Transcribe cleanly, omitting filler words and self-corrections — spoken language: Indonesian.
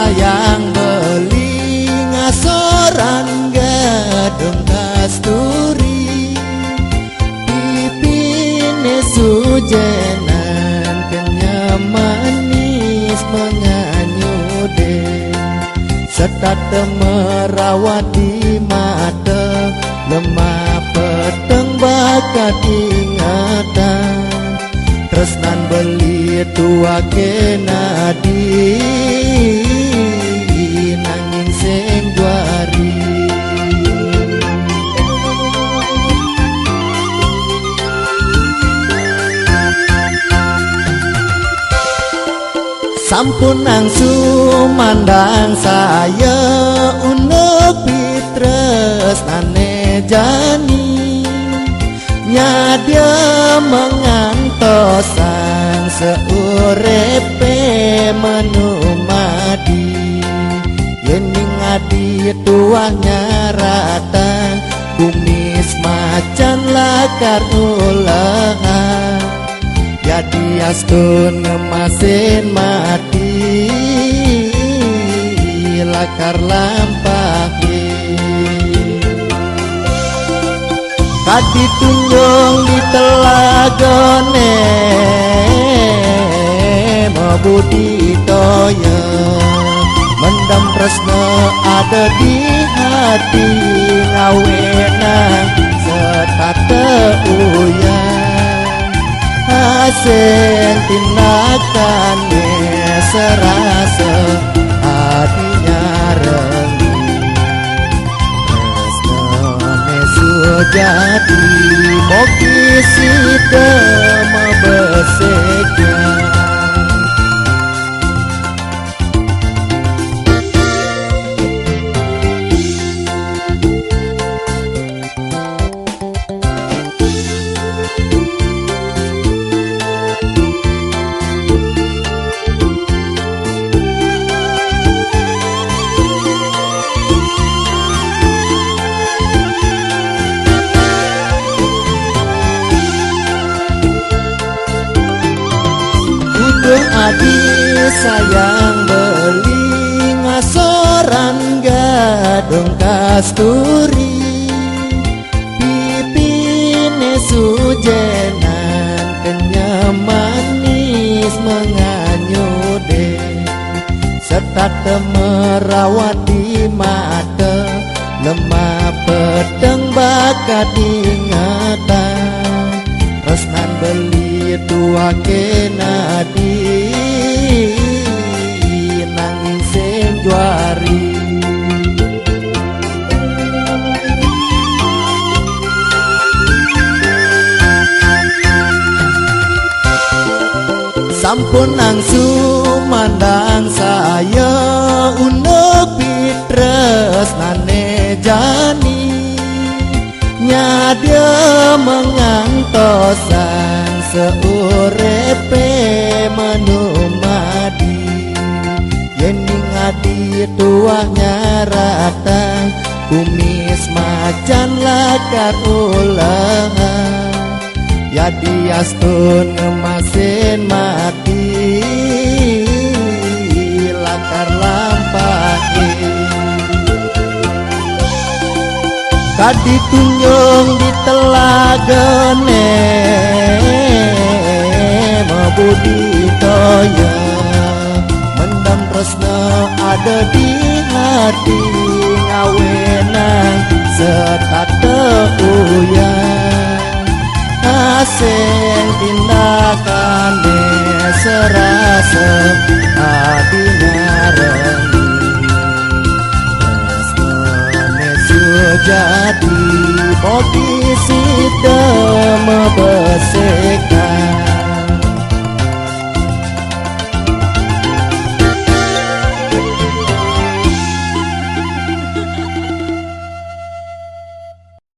sayang beli ngasoran gadung kasturi pipine sujenan kenyam manis menganyude setat merawat di mata lemah peteng bakat ingatan tresnan beli tua kenadi nanging sing juari sampun angsu mandang saya unek pitres nane jani nyadia mengantosan seurepe menumadi yening adi tuahnya rata kumis macan lakar ulahan jadi astun ngemasin mati lakar lampahi kadi tunjung di telagone mabudi toya mendam tresna ada di hati ngawenang setata uyan hasil tindakannya serasa hatinya rengi tresnane sujadi moki sida mebesekan adi sayang beli ngasoran gadung kasturi pipine sujenan kenyam manis menganyude serta merawat di mata lemah peteng bakat ingatan resnan beli tua kenadi nanging sing juari sampun angsu mandang saya unek pitres nane jani nyadia mengantosan seurepe menumadi yening adi tuahnya rata kumis macan lakar ulahan jadi astun ngemasin mati lakar lampahi kadi tunjung di telagane mabudi toya mendam tresna ada di hati ngawenang setata uyan hasil tindakannya serasa hatinya rengi tresnane sujadi moki sida mebesek